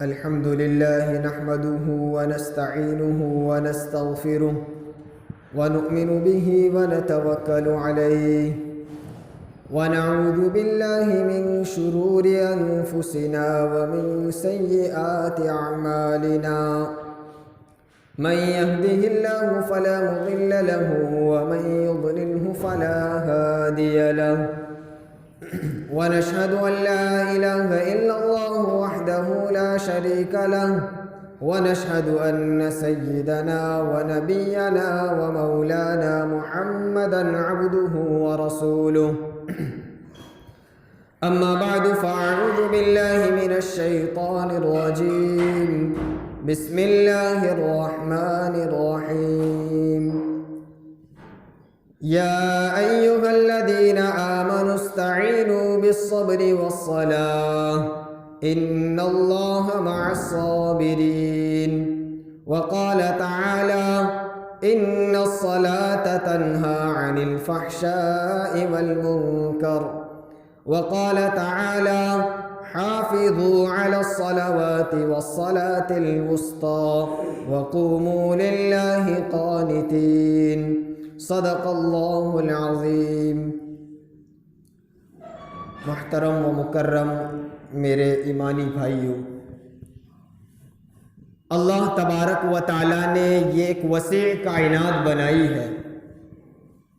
الحمد لله نحمده ونستعينه ونستغفره ونؤمن به ونتوكل عليه ونعوذ بالله من شرور أنفسنا ومن سيئات أعمالنا من يهده الله فلا مضل له ومن يضلله فلا هادي له ونشهد أن لا إله إلا الله وحده لا شريك له ونشهد أن سيدنا ونبينا ومولانا محمدا عبده ورسوله أما بعد فأعوذ بالله من الشيطان الرجيم بسم الله الرحمن الرحيم يا أيها الذين آمنوا استعينوا بالصبر والصلاة إن الله مع الصابرين وقال تعالى إن الصلاة تنهى عن الفحشاء والمنكر وقال تعالى حافظوا على الصلوات والصلاة الوسطى وقوموا لله قانتين صدق اللہ العظیم۔ محترم و مکرم میرے ایمانی بھائیوں، اللہ تبارک و تعالیٰ نے یہ ایک وسیع کائنات بنائی ہے۔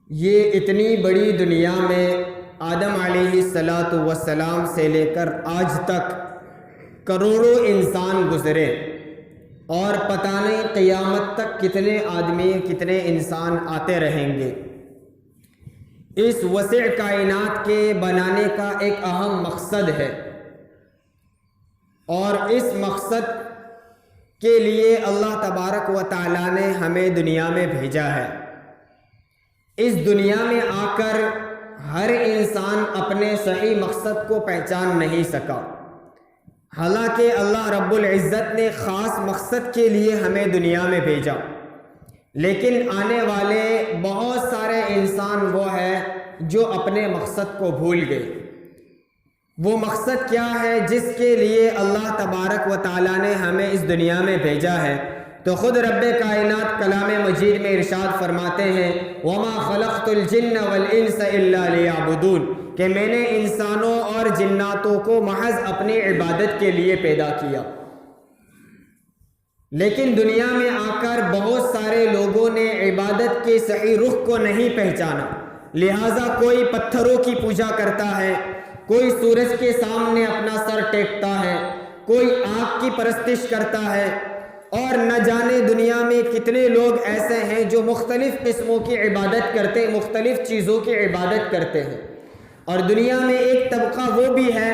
یہ اتنی بڑی دنیا میں آدم علیہ السلام سے لے کر آج تک کروڑوں انسان گزرے، اور پتہ نہیں قیامت تک کتنے آدمی کتنے انسان آتے رہیں گے۔ اس وسیع کائنات کے بنانے کا ایک اہم مقصد ہے، اور اس مقصد کے لیے اللہ تبارک و تعالیٰ نے ہمیں دنیا میں بھیجا ہے۔ اس دنیا میں آ کر ہر انسان اپنے صحیح مقصد کو پہچان نہیں سکا، حالانکہ اللہ رب العزت نے خاص مقصد کے لیے ہمیں دنیا میں بھیجا، لیکن آنے والے بہت سارے انسان وہ ہیں جو اپنے مقصد کو بھول گئے۔ وہ مقصد کیا ہے جس کے لیے اللہ تبارک و تعالیٰ نے ہمیں اس دنیا میں بھیجا ہے؟ تو خود رب کائنات کلام مجید میں ارشاد فرماتے ہیں وَمَا خَلَقْتُ الْجِنَّ وَالْإِنسَ إِلَّا لِيَعْبُدُونَ، کہ میں نے انسانوں اور جناتوں کو محض اپنی عبادت کے لیے پیدا کیا۔ لیکن دنیا میں آ کر بہت سارے لوگوں نے عبادت کے صحیح رخ کو نہیں پہچانا، لہٰذا کوئی پتھروں کی پوجا کرتا ہے، کوئی سورج کے سامنے اپنا سر ٹیکتا ہے، کوئی آگ کی پرستش کرتا ہے، اور نہ جانے دنیا میں کتنے لوگ ایسے ہیں جو مختلف قسموں کی عبادت کرتے، مختلف چیزوں کی عبادت کرتے ہیں۔ اور دنیا میں ایک طبقہ وہ بھی ہے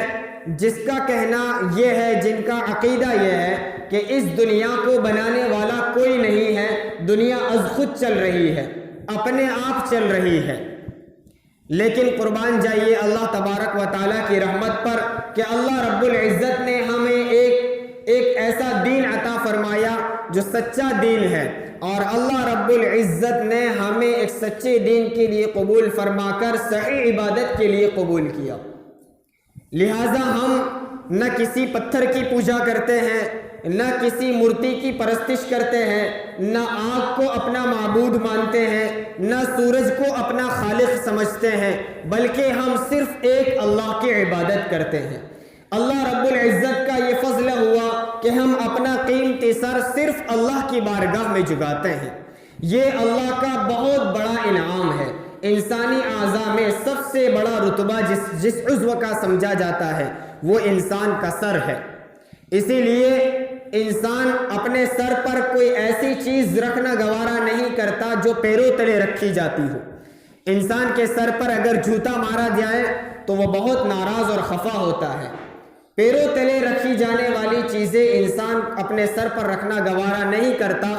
جس کا کہنا یہ ہے، جن کا عقیدہ یہ ہے کہ اس دنیا کو بنانے والا کوئی نہیں ہے، دنیا از خود چل رہی ہے، اپنے آپ چل رہی ہے۔ لیکن قربان جائیے اللہ تبارک و تعالیٰ کی رحمت پر کہ اللہ رب العزت نے ہمیں ایک ایسا دین عطا فرمایا جو سچا دین ہے، اور اللہ رب العزت نے ہمیں ایک سچے دین کے لیے قبول فرما کر صحیح عبادت کے لیے قبول کیا۔ لہٰذا ہم نہ کسی پتھر کی پوجا کرتے ہیں، نہ کسی مورتی کی پرستش کرتے ہیں، نہ آگ کو اپنا معبود مانتے ہیں، نہ سورج کو اپنا خالق سمجھتے ہیں، بلکہ ہم صرف ایک اللہ کی عبادت کرتے ہیں۔ اللہ رب العزت کا یہ فضل ہوا کہ ہم اپنا قیمتی سر صرف اللہ کی بارگاہ میں جھکاتے ہیں۔ یہ اللہ کا بہت بڑا انعام ہے۔ انسانی اعضاء میں سب سے بڑا رتبہ جس عضو کا سمجھا جاتا ہے وہ انسان کا سر ہے۔ اسی لیے انسان اپنے سر پر کوئی ایسی چیز رکھنا گوارا نہیں کرتا جو پیروں تلے رکھی جاتی ہو۔ انسان کے سر پر اگر جوتا مارا جائے تو وہ بہت ناراض اور خفا ہوتا ہے۔ پیروں تلے رکھی جانے والی چیزیں انسان اپنے سر پر رکھنا گوارا نہیں کرتا،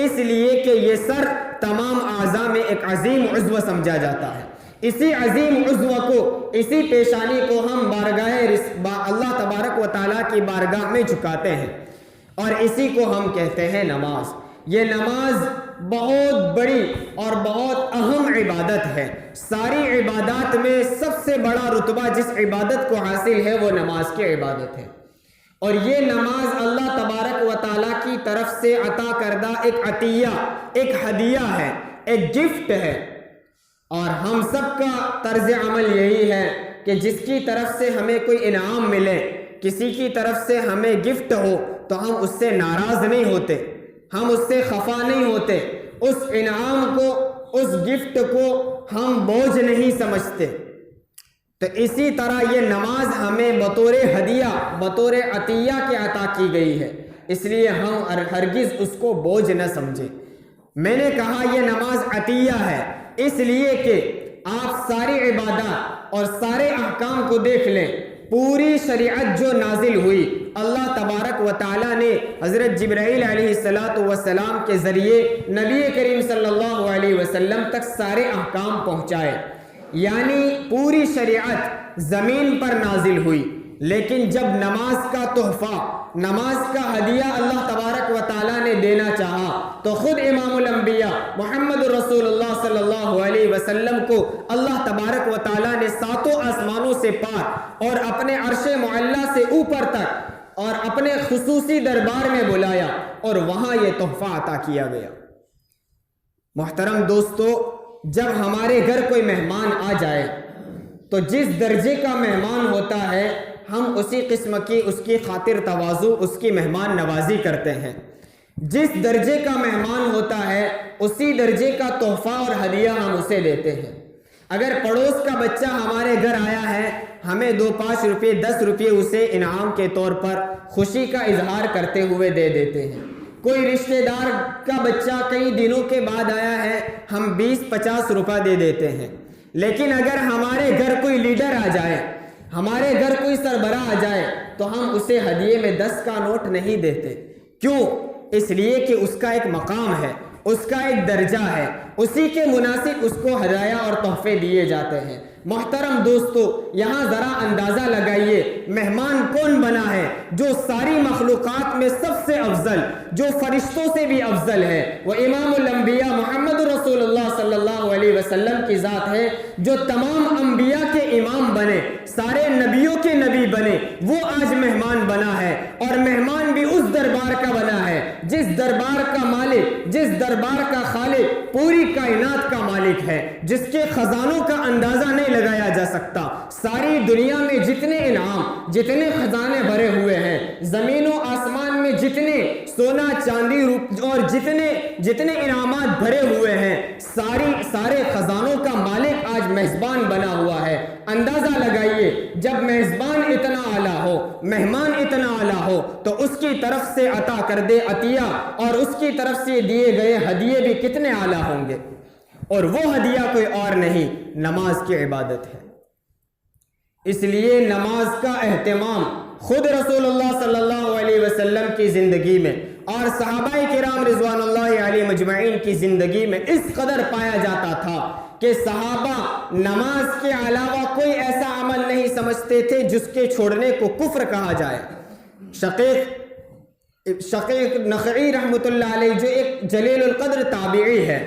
اس لیے کہ یہ سر تمام اعضاء میں ایک عظیم عضو سمجھا جاتا ہے۔ اسی عظیم عضو کو، اسی پیشانی کو ہم اللہ تبارک و تعالیٰ کی بارگاہ میں جھکاتے ہیں، اور اسی کو ہم کہتے ہیں نماز۔ یہ نماز بہت بڑی اور بہت اہم عبادت ہے۔ ساری عبادات میں سب سے بڑا رتبہ جس عبادت کو حاصل ہے وہ نماز کی عبادت ہے۔ اور یہ نماز اللہ تبارک و تعالیٰ کی طرف سے عطا کردہ ایک عطیہ، ایک ہدیہ ہے، ایک گفٹ ہے۔ اور ہم سب کا طرز عمل یہی ہے کہ جس کی طرف سے ہمیں کوئی انعام ملے، کسی کی طرف سے ہمیں گفٹ ہو تو ہم اس سے ناراض نہیں ہوتے، ہم اس سے خفا نہیں ہوتے، اس انعام کو، اس گفٹ کو ہم بوجھ نہیں سمجھتے۔ تو اسی طرح یہ نماز ہمیں بطور ہدیہ، بطور عطیہ کے عطا کی گئی ہے، اس لیے ہم ہرگز اس کو بوجھ نہ سمجھیں۔ میں نے کہا یہ نماز عطیہ ہے اس لیے کہ آپ ساری عبادات اور سارے احکام کو دیکھ لیں، پوری شریعت جو نازل ہوئی اللہ تبارک و تعالیٰ نے حضرت جبرائیل علیہ السلام کے ذریعے نبی کریم صلی اللہ علیہ وسلم تک سارے احکام پہنچائے، یعنی پوری شریعت زمین پر نازل ہوئی۔ لیکن جب نماز کا تحفہ، نماز کا ہدیہ اللہ تبارک و تعالیٰ نے دینا چاہا تو خود امام الانبیاء محمد رسول اللہ صلی اللہ علیہ وسلم کو اللہ تبارک و تعالیٰ نے ساتوں آسمانوں سے پار اور اپنے عرش معلیٰ سے اوپر تک اور اپنے خصوصی دربار میں بلایا اور وہاں یہ تحفہ عطا کیا گیا۔ محترم دوستو، جب ہمارے گھر کوئی مہمان آ جائے تو جس درجے کا مہمان ہوتا ہے ہم اسی قسم کی اس کی خاطر تواضع، اس کی مہمان نوازی کرتے ہیں۔ جس درجے کا مہمان ہوتا ہے اسی درجے کا تحفہ اور ہدیہ ہم اسے دیتے ہیں۔ اگر پڑوس کا بچہ ہمارے گھر آیا ہے، ہمیں 2-5 روپے 10 روپے اسے انعام کے طور پر خوشی کا اظہار کرتے ہوئے دے دیتے ہیں۔ کوئی رشتہ دار کا بچہ کئی دنوں کے بعد آیا ہے، ہم 20-50 روپے دے دیتے ہیں۔ لیکن اگر ہمارے گھر کوئی لیڈر آ جائے، ہمارے گھر کوئی سربراہ آ جائے تو ہم اسے ہدیے میں 10 کا نوٹ نہیں دیتے۔ کیوں؟ اس لیے کہ اس کا ایک مقام ہے، اس کا ایک درجہ ہے، اسی کے مناسب اس کو ہدایہ اور تحفے دیے جاتے ہیں۔ محترم دوستو، یہاں ذرا اندازہ لگائیے مہمان کون بنا ہے جو ساری مخلوقات میں سب سے افضل، جو فرشتوں سے بھی افضل ہے، وہ امام الانبیاء محمد رسول اللہ صلی اللہ علیہ وسلم کی ذات ہے، جو تمام انبیاء کے امام بنے، سارے نبیوں کے نبی بنے، وہ آج مہمان بنا ہے۔ اور مہمان بھی اس دربار کا بنا ہے جس دربار کا مالک، جس دربار کا خالق پوری کائنات کا مالک ہے، جس کے خزانوں کا اندازہ نہیں لگایا جا سکتا۔ ساری دنیا میں جتنے انعام، جتنے خزانے بھرے ہوئے ہیں، زمین و آسمان میں جتنے سونا چاندی اور جتنے انعامات بھرے ہوئے ہیں، سارے خزانوں کا مالک آج میزبان بنا ہوا ہے۔ اندازہ لگائیے، جب میزبان اتنا اعلیٰ ہو، مہمان اتنا اعلیٰ ہو تو اس کی طرف سے عطا کردے عطیہ اور اس کی طرف سے دیے گئے ہدیے بھی کتنے اعلیٰ ہوں گے۔ اور وہ ہدیہ کوئی اور نہیں، نماز کی عبادت ہے۔ اس لیے نماز کا اہتمام خود رسول اللہ صلی اللہ علیہ وسلم کی زندگی میں اور صحابہ کرام رضوان اللہ علیہ مجمعین کی زندگی میں اس قدر پایا جاتا تھا کہ صحابہ نماز کے علاوہ کوئی ایسا عمل نہیں سمجھتے تھے جس کے چھوڑنے کو کفر کہا جائے۔ شقیق نخعی رحمۃ اللہ علیہ جو ایک جلیل القدر تابعی ہے،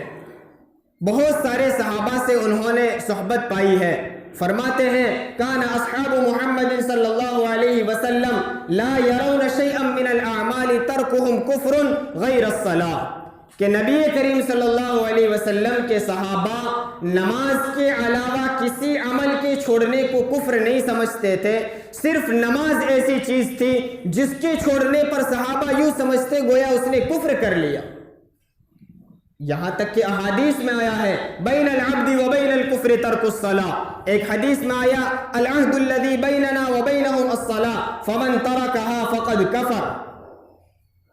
بہت سارے صحابہ سے انہوں نے صحبت پائی ہے، فرماتے ہیں کان اصحاب محمد صلی اللہ علیہ وسلم لا يرون شيئا من الاعمال ترکهم کفر غیر الصلاۃ، کہ نبی کریم صلی اللہ علیہ وسلم کے صحابہ نماز کے علاوہ کسی عمل کے چھوڑنے کو کفر نہیں سمجھتے تھے، صرف نماز ایسی چیز تھی جس کے چھوڑنے پر صحابہ یوں سمجھتے گویا اس نے کفر کر لیا۔ یہاں تک کہ احادیث میں آیا ہے بین العبد و بین الکفر ترک الصلاۃ، ایک حدیث میں آیا العہد الذی بیننا و بینہم الصلاۃ فمن ترکہا فقد کفر،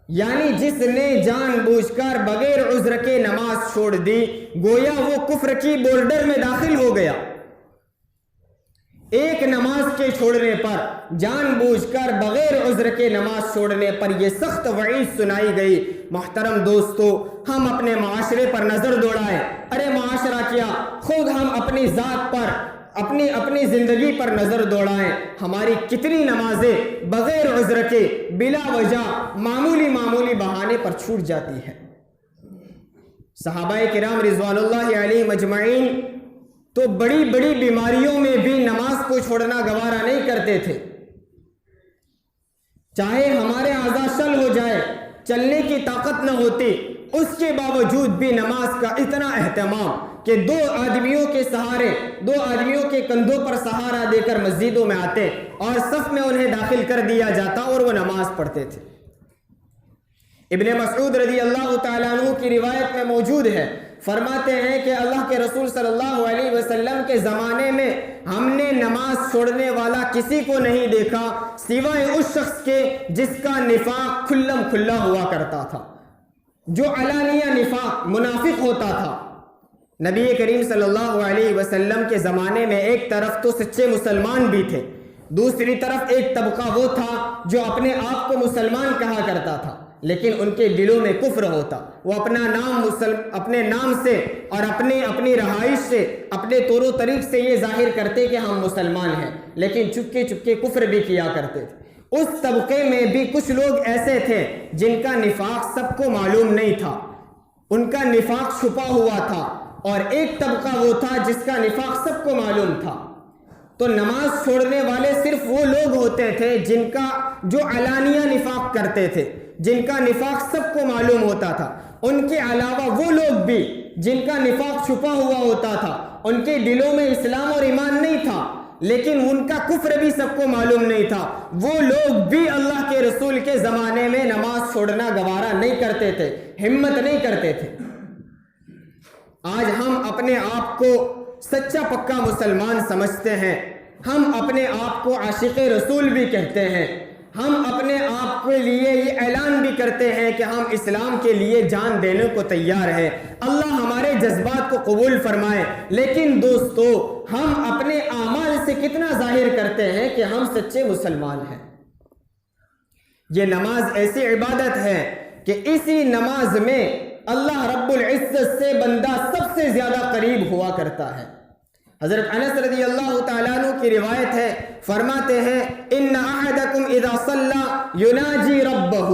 یعنی جس نے جان بوجھ کر بغیر عذر کے نماز چھوڑ دی گویا وہ کفر کی بورڈر میں داخل ہو گیا۔ ایک نماز کے چھوڑنے پر، جان بوجھ کر بغیر عذر کے نماز چھوڑنے پر یہ سخت وعید سنائی گئی۔ محترم دوستو، ہم اپنے معاشرے پر نظر دوڑائیں، ارے معاشرہ کیا، خود ہم اپنی ذات پر، اپنی زندگی پر نظر دوڑائیں، ہماری کتنی نمازیں بغیر عذر کے بلا وجہ معمولی بہانے پر چھوٹ جاتی ہیں۔ صحابہ کرام رضوان اللہ علیہ مجمعین تو بڑی بیماریوں میں بھی نماز کو چھوڑنا گوارا نہیں کرتے تھے، چاہے ہمارے اعضاء شل ہو جائے، چلنے کی طاقت نہ ہوتی، اس کے باوجود بھی نماز کا اتنا اہتمام کہ دو آدمیوں کے کندھوں پر سہارا دے کر مسجدوں میں آتے اور صف میں انہیں داخل کر دیا جاتا اور وہ نماز پڑھتے تھے۔ ابن مسعود رضی اللہ تعالیٰ عنہ کی روایت میں موجود ہے، فرماتے ہیں کہ اللہ کے رسول صلی اللہ علیہ وسلم کے زمانے میں ہم نے نماز چھوڑنے والا کسی کو نہیں دیکھا سوائے اس شخص کے جس کا نفاق کھلم کھلا ہوا کرتا تھا، جو علانیہ نفاق منافق ہوتا تھا۔ نبی کریم صلی اللہ علیہ وسلم کے زمانے میں ایک طرف تو سچے مسلمان بھی تھے، دوسری طرف ایک طبقہ وہ تھا جو اپنے آپ کو مسلمان کہا کرتا تھا، لیکن ان کے دلوں میں کفر ہوتا۔ وہ اپنے نام سے اور اپنی رہائش سے، اپنے طور و طریق سے یہ ظاہر کرتے کہ ہم مسلمان ہیں، لیکن چپکے چپکے کفر بھی کیا کرتے تھے۔ اس طبقے میں بھی کچھ لوگ ایسے تھے جن کا نفاق سب کو معلوم نہیں تھا، ان کا نفاق چھپا ہوا تھا، اور ایک طبقہ وہ تھا جس کا نفاق سب کو معلوم تھا۔ تو نماز چھوڑنے والے صرف وہ لوگ ہوتے تھے جو علانیہ نفاق کرتے تھے، جن کا نفاق سب کو معلوم ہوتا تھا۔ ان کے علاوہ وہ لوگ بھی جن کا نفاق چھپا ہوا ہوتا تھا، ان کے دلوں میں اسلام اور ایمان نہیں تھا، لیکن ان کا کفر بھی سب کو معلوم نہیں تھا، وہ لوگ بھی اللہ کے رسول کے زمانے میں نماز چھوڑنا گوارا نہیں کرتے تھے، ہمت نہیں کرتے تھے۔ آج ہم اپنے آپ کو سچا پکا مسلمان سمجھتے ہیں، ہم اپنے آپ کو عاشق رسول بھی کہتے ہیں، ہم اپنے آپ کے لیے یہ اعلان بھی کرتے ہیں کہ ہم اسلام کے لیے جان دینے کو تیار ہیں۔ اللہ ہمارے جذبات کو قبول فرمائے، لیکن دوستو ہم اپنے اعمال سے کتنا ظاہر کرتے ہیں کہ ہم سچے مسلمان ہیں۔ یہ نماز ایسی عبادت ہے کہ اسی نماز میں اللہ رب العزت سے بندہ سب سے زیادہ قریب ہوا کرتا ہے۔ حضرت انس رضی اللہ تعالیٰ عنہ کی روایت ہے، فرماتے ہیں ان احدکم اذا صلی یناجی ربہ،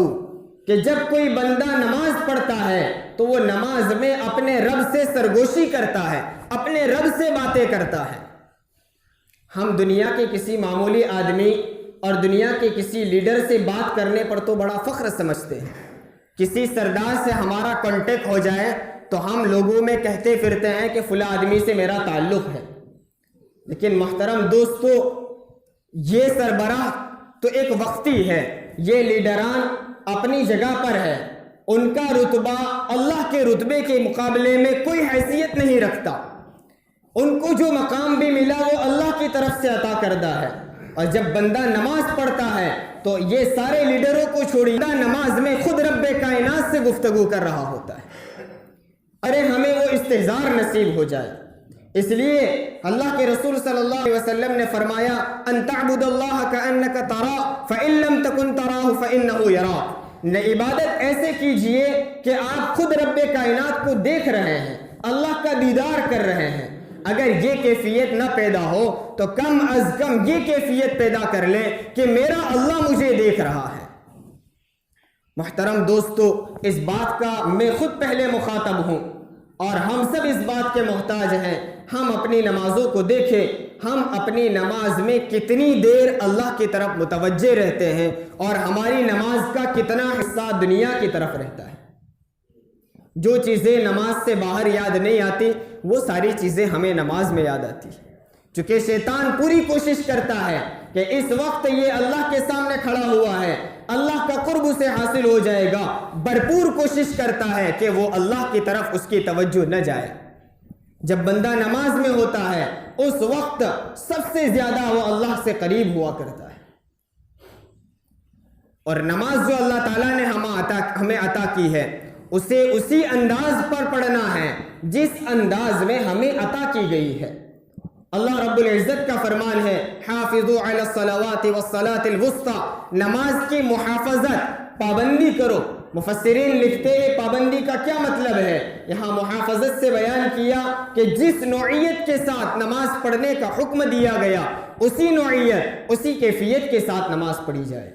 کہ جب کوئی بندہ نماز پڑھتا ہے تو وہ نماز میں اپنے رب سے سرگوشی کرتا ہے، اپنے رب سے باتیں کرتا ہے۔ ہم دنیا کے کسی معمولی آدمی اور دنیا کے کسی لیڈر سے بات کرنے پر تو بڑا فخر سمجھتے ہیں، کسی سردار سے ہمارا کانٹیکٹ ہو جائے تو ہم لوگوں میں کہتے پھرتے ہیں کہ فلاں آدمی سے میرا تعلق ہے، لیکن محترم دوستو یہ سربراہ تو ایک وقتی ہے، یہ لیڈران اپنی جگہ پر ہے، ان کا رتبہ اللہ کے رتبے کے مقابلے میں کوئی حیثیت نہیں رکھتا، ان کو جو مقام بھی ملا وہ اللہ کی طرف سے عطا کردہ ہے۔ اور جب بندہ نماز پڑھتا ہے تو یہ سارے لیڈروں کو چھوڑیے، نماز میں خود رب کائنات سے گفتگو کر رہا ہوتا ہے۔ ارے ہمیں وہ استحضار نصیب ہو جائے۔ اس لیے اللہ کے رسول صلی اللہ علیہ وسلم نے فرمایا ان تعبد اللہ کأنک تراہ فإن لم تکن تراہ فإنہ یراک، عبادت ایسے کیجئے کہ آپ خود رب کائنات کو دیکھ رہے ہیں، اللہ کا دیدار کر رہے ہیں۔ اگر یہ کیفیت نہ پیدا ہو تو کم از کم یہ کیفیت پیدا کر لیں کہ میرا اللہ مجھے دیکھ رہا ہے۔ محترم دوستو اس بات کا میں خود پہلے مخاطب ہوں اور ہم سب اس بات کے محتاج ہیں، ہم اپنی نمازوں کو دیکھیں، ہم اپنی نماز میں کتنی دیر اللہ کی طرف متوجہ رہتے ہیں اور ہماری نماز کا کتنا حصہ دنیا کی طرف رہتا ہے۔ جو چیزیں نماز سے باہر یاد نہیں آتی وہ ساری چیزیں ہمیں نماز میں یاد آتی ہیں، چونکہ شیطان پوری کوشش کرتا ہے کہ اس وقت یہ اللہ کے سامنے کھڑا ہوا ہے، اللہ کا قرب اسے حاصل ہو جائے گا، بھرپور کوشش کرتا ہے کہ وہ اللہ کی طرف اس کی توجہ نہ جائے۔ جب بندہ نماز میں ہوتا ہے اس وقت سب سے زیادہ وہ اللہ سے قریب ہوا کرتا ہے۔ اور نماز جو اللہ تعالیٰ نے ہمیں عطا کی ہے اسے اسی انداز پر پڑھنا ہے جس انداز میں ہمیں عطا کی گئی ہے۔ اللہ رب العزت کا فرمان ہے حافظوا علی الصلوات والصلاة الوسطی، نماز کی محافظت، پابندی کرو۔ مفسرین لکھتے ہیں پابندی کا کیا مطلب ہے؟ یہاں محافظت سے بیان کیا کہ جس نوعیت کے ساتھ نماز پڑھنے کا حکم دیا گیا اسی نوعیت، اسی کیفیت کے ساتھ نماز پڑھی جائے۔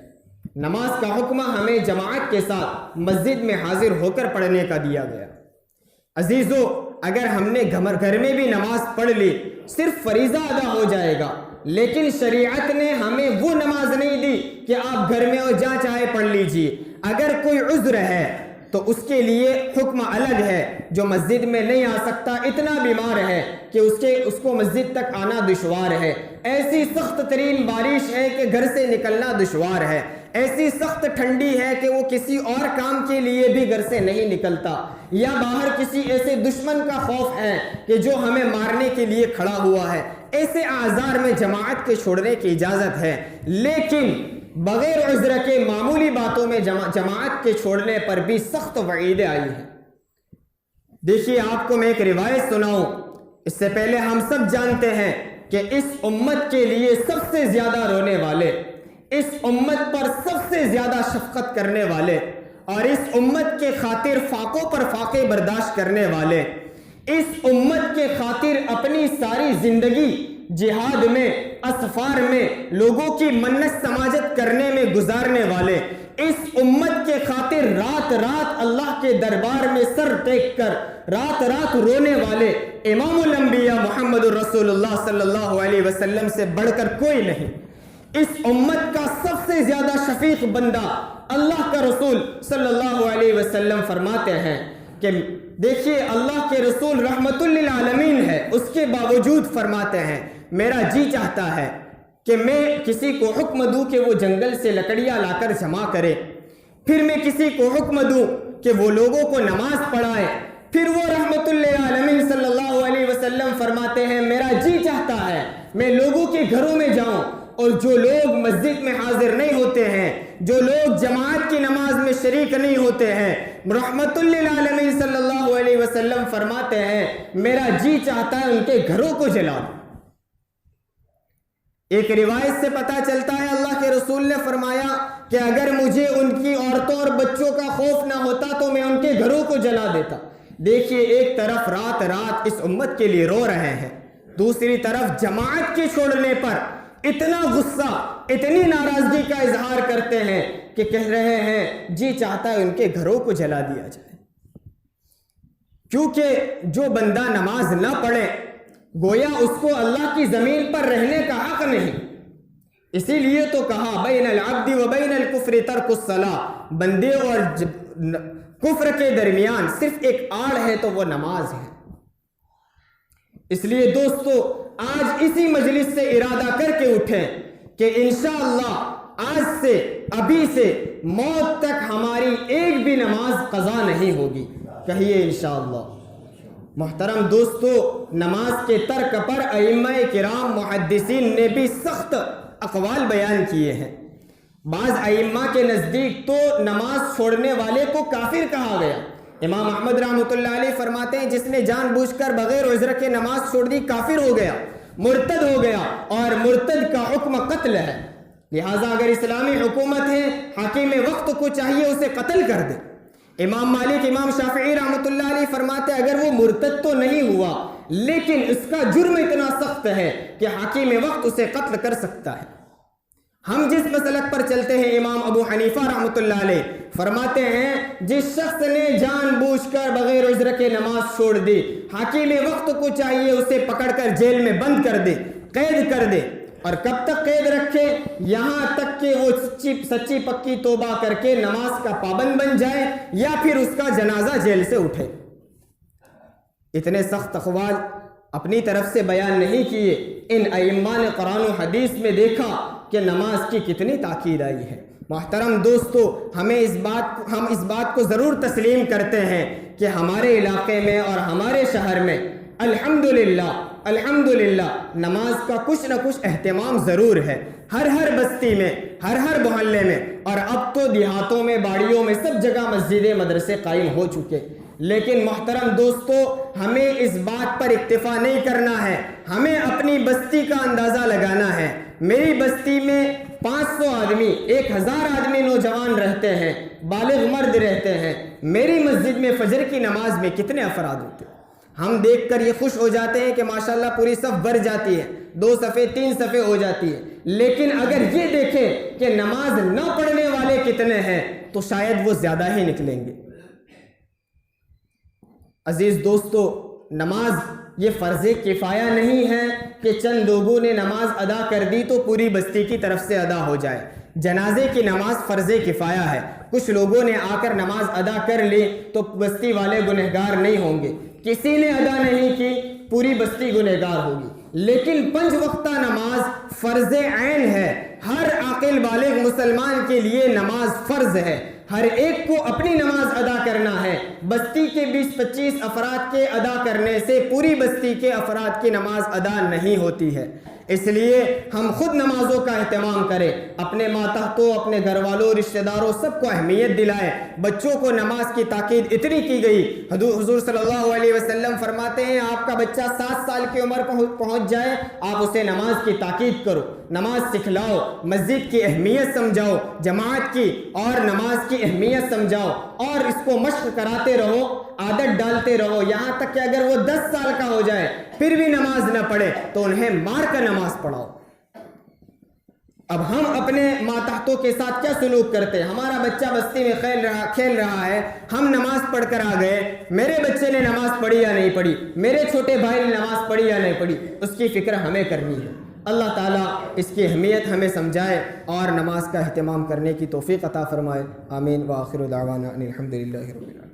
نماز کا حکم ہمیں جماعت کے ساتھ مسجد میں حاضر ہو کر پڑھنے کا دیا گیا۔ عزیزو اگر ہم نے گھر میں بھی نماز پڑھ لی صرف فریضہ ادا ہو جائے گا، لیکن شریعت نے ہمیں وہ نماز نہیں دی کہ آپ گھر میں اور جہاں چاہے پڑھ لیجئے۔ اگر کوئی عذر ہے تو اس کے لیے حکم الگ ہے، جو مسجد میں نہیں آ سکتا، اتنا بیمار ہے کہ اس کو مسجد تک آنا دشوار ہے، ایسی سخت ترین بارش ہے کہ گھر سے نکلنا دشوار ہے، ایسی سخت ٹھنڈی ہے کہ وہ کسی اور کام کے لیے بھی گھر سے نہیں نکلتا، یا باہر کسی ایسے دشمن کا خوف ہے کہ جو ہمیں مارنے کے لیے کھڑا ہوا ہے، ایسے اعذار میں جماعت کے چھوڑنے کی اجازت ہے۔ لیکن بغیر عذر کے معمولی باتوں میں جماعت کے چھوڑنے پر بھی سخت وعیدیں آئی ہیں۔ دیکھیے آپ کو میں ایک روایت سناؤں، اس سے پہلے ہم سب جانتے ہیں کہ اس امت کے لیے سب سے زیادہ رونے والے، اس امت پر سب سے زیادہ شفقت کرنے والے، اور اس امت کے خاطر فاقوں پر فاقے برداشت کرنے والے، اس امت کے خاطر اپنی ساری زندگی جہاد میں، اسفار میں، لوگوں کی منت سماجت کرنے میں گزارنے والے، اس امت کے خاطر رات رات اللہ کے دربار میں سر ٹیک کر رات رات رونے والے امام الانبیاء محمد الرسول اللہ صلی اللہ علیہ وسلم سے بڑھ کر کوئی نہیں۔ اس امت کا سب سے زیادہ شفیق بندہ اللہ کا رسول صلی اللہ علیہ وسلم فرماتے ہیں کہ دیکھیے اللہ کے رسول رحمت للعالمین ہے، اس کے باوجود فرماتے ہیں میرا جی چاہتا ہے کہ میں کسی کو حکم دوں کہ وہ جنگل سے لکڑیاں لا کر جمع کرے، پھر میں کسی کو حکم دوں کہ وہ لوگوں کو نماز پڑھائے، پھر وہ رحمت للعالمین صلی اللہ علیہ وسلم فرماتے ہیں میرا جی چاہتا ہے میں لوگوں کے گھروں میں جاؤں، اور جو لوگ مسجد میں حاضر نہیں ہوتے ہیں، جو لوگ جماعت کی نماز میں شریک نہیں ہوتے ہیں، رحمت للعالمین صلی اللہ علیہ وسلم فرماتے ہیں میرا جی چاہتا ہے ان کے گھروں کو جلا دوں۔ ایک روایت سے پتہ چلتا ہے اللہ کے رسول نے فرمایا کہ اگر مجھے ان کی عورتوں اور بچوں کا خوف نہ ہوتا تو میں ان کے گھروں کو جلا دیتا۔ دیکھیے ایک طرف رات رات اس امت کے لیے رو رہے ہیں، دوسری طرف جماعت کے چھوڑنے پر اتنا غصہ، اتنی ناراضگی کا اظہار کرتے ہیں کہ کہہ رہے ہیں جی چاہتا ہے ان کے گھروں کو جلا دیا جائے، کیونکہ جو بندہ نماز نہ پڑھے گویا اس کو اللہ کی زمین پر رہنے کا حق نہیں۔ اسی لیے تو کہا بین العبد و بین الکفر ترک الصلاۃ، بندے اور کفر کے درمیان صرف ایک آڑ ہے تو وہ نماز ہے۔ اس لیے دوستو آج اسی مجلس سے ارادہ کر کے اٹھیں کہ انشاءاللہ آج سے، ابھی سے موت تک ہماری ایک بھی نماز قضا نہیں ہوگی، کہیے انشاءاللہ۔ محترم دوستو، نماز کے ترک پر ائمہ کرام محدثین نے بھی سخت اقوال بیان کیے ہیں۔ بعض ائمہ کے نزدیک تو نماز چھوڑنے والے کو کافر کہا گیا۔ امام احمد رحمۃ اللہ علیہ فرماتے ہیں جس نے جان بوجھ کر بغیر عذر کے نماز چھوڑ دی کافر ہو گیا، مرتد ہو گیا، اور مرتد کا حکم قتل ہے۔ لہٰذا اگر اسلامی حکومت ہے، حاکم وقت کو چاہیے اسے قتل کر دے۔ امام مالک، امام شافعی رحمۃ اللہ علیہ فرماتے ہیں اگر وہ مرتد تو نہیں ہوا لیکن اس کا جرم اتنا سخت ہے کہ حاکم وقت اسے قتل کر سکتا ہے۔ ہم جس مسلک پر چلتے ہیں امام ابو حنیفہ رحمۃ اللہ علیہ فرماتے ہیں جس شخص نے جان بوجھ کر بغیر عذر کے نماز چھوڑ دی، حاکم وقت کو چاہیے اسے پکڑ کر جیل میں بند کر دے، قید کر دے، اور کب تک قید رکھے؟ یہاں تک کہ وہ سچی پکی توبہ کر کے نماز کا پابند بن جائے یا پھر اس کا جنازہ جیل سے اٹھے۔ اتنے سخت اقوال اپنی طرف سے بیان نہیں کیے، ان ائمہ نے قرآن و حدیث میں دیکھا کہ نماز کی کتنی تاکید آئی ہے۔ محترم دوستو، ہم اس بات کو ضرور تسلیم کرتے ہیں کہ ہمارے علاقے میں اور ہمارے شہر میں الحمدللہ نماز کا کچھ نہ کچھ اہتمام ضرور ہے، ہر بستی میں، ہر محلے میں، اور اب تو دیہاتوں میں، باڑیوں میں سب جگہ مسجدیں، مدرسے قائم ہو چکے۔ لیکن محترم دوستو، ہمیں اس بات پر اکتفا نہیں کرنا ہے، ہمیں اپنی بستی کا اندازہ لگانا ہے۔ میری بستی میں 500 آدمی، 1000 آدمی نوجوان رہتے ہیں، بالغ مرد رہتے ہیں، میری مسجد میں فجر کی نماز میں کتنے افراد ہوتے ہیں؟ ہم دیکھ کر یہ خوش ہو جاتے ہیں کہ ماشاءاللہ پوری صف بھر جاتی ہے، 2 صفیں 3 صفیں ہو جاتی ہے، لیکن اگر یہ دیکھیں کہ نماز نہ پڑھنے والے کتنے ہیں تو شاید وہ زیادہ ہی نکلیں گے۔ عزیز دوستو، نماز یہ فرض کفایہ نہیں ہے کہ چند لوگوں نے نماز ادا کر دی تو پوری بستی کی طرف سے ادا ہو جائے۔ جنازے کی نماز فرض کفایہ ہے، کچھ لوگوں نے آ کر نماز ادا کر لی تو بستی والے گنہگار نہیں ہوں گے، کسی نے ادا نہیں کی پوری بستی گنہگار ہوگی۔ لیکن 5 وقتہ نماز فرض عین ہے، ہر عاقل بالغ مسلمان کے لیے نماز فرض ہے، ہر ایک کو اپنی نماز ادا کرنا ہے۔ بستی کے 20-25 افراد کے ادا کرنے سے پوری بستی کے افراد کی نماز ادا نہیں ہوتی ہے۔ اس لیے ہم خود نمازوں کا اہتمام کریں، اپنے ماتحتوں، اپنے گھر والوں، رشتہ داروں سب کو اہمیت دلائیں۔ بچوں کو نماز کی تاکید اتنی کی گئی، حضور صلی اللہ علیہ وسلم فرماتے ہیں آپ کا بچہ 7 سال کی عمر پہنچ جائے آپ اسے نماز کی تاکید کرو، نماز سکھلاؤ، مسجد کی اہمیت سمجھاؤ، جماعت کی اور نماز کی اہمیت سمجھاؤ، اور اس کو مشق کراتے رہو، عادت ڈالتے رہو، یہاں تک کہ اگر وہ 10 سال کا ہو جائے پھر بھی نماز نہ پڑھے تو انہیں مار کر نماز پڑھاؤ۔ اب ہم اپنے ماتحتوں کے ساتھ کیا سلوک کرتے ہیں؟ ہمارا بچہ بستی میں کھیل رہا ہے، ہم نماز پڑھ کر آ گئے، میرے بچے نے نماز پڑھی یا نہیں پڑھی، میرے چھوٹے بھائی نے نماز پڑھی یا نہیں پڑھی، اس کی فکر ہمیں کرنی ہے۔ اللہ تعالیٰ اس کی اہمیت ہمیں سمجھائے اور نماز کا اہتمام کرنے کی توفیق عطا فرمائے۔ آمین۔ وآخر دعوانا ان الحمد للہ رب العالمین۔